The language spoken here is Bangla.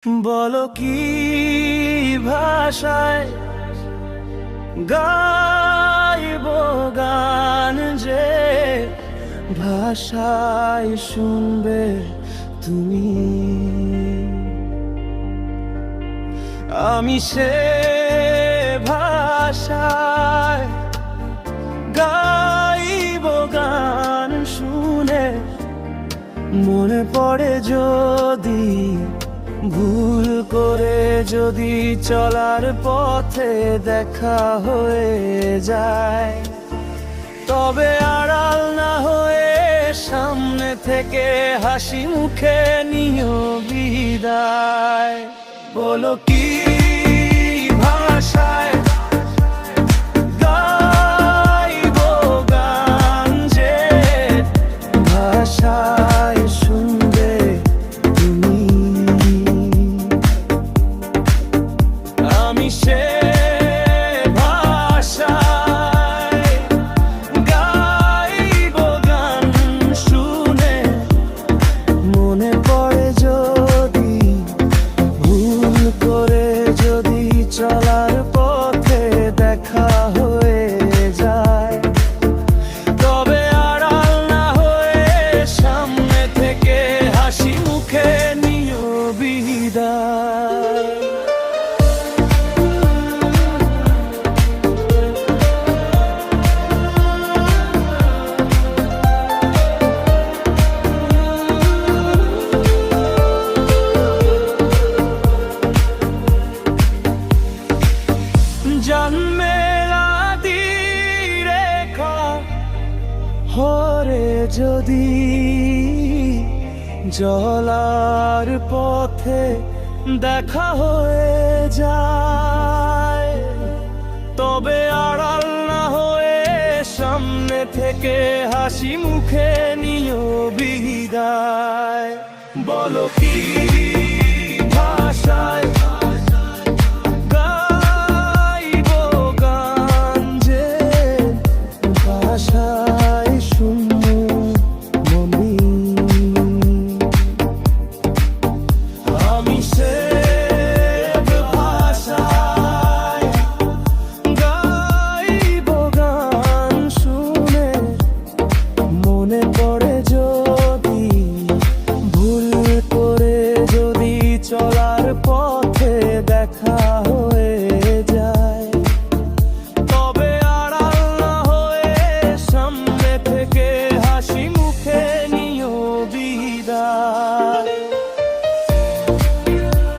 বলো কি ভাষায় গাইব গান যে ভাষায় শুনবে তুমি। আমি সে ভাষায় গাইব গান শুনে মনে পড়ে যদি ভুল করে যদি চলার পথে দেখা হয়ে যায়, তবে আড়াল না হয়ে সামনে থেকে হাসি মুখে নিও বিদায়। বলো কি ভাষায় গাইব গান যে ভাষায় শুনবে তুমি। আমি সে ভাষায় গাইব গান শুনে মনে পড়ে যদি ভুল করে যদি চলার পথে দেখা হয়ে যায়, তবে আড়াল না হয়ে সামনে থেকে হাসি মুখে নিও বিদায়। জন্মের আদি রেখা হরে যদি জলার পথে দেখা হয়ে যায়, তবে আড়াল না হয়ে সামনে থেকে হাসি মুখে নিও বিদায়। বলো কি ভাষায় গাইব গান যে ভাষায় শুনবো মনি। আমি সে ভাষায় গাইব গান শুনে মনে পড়ে যদি ভুল করে যদি চলার পথে দেখা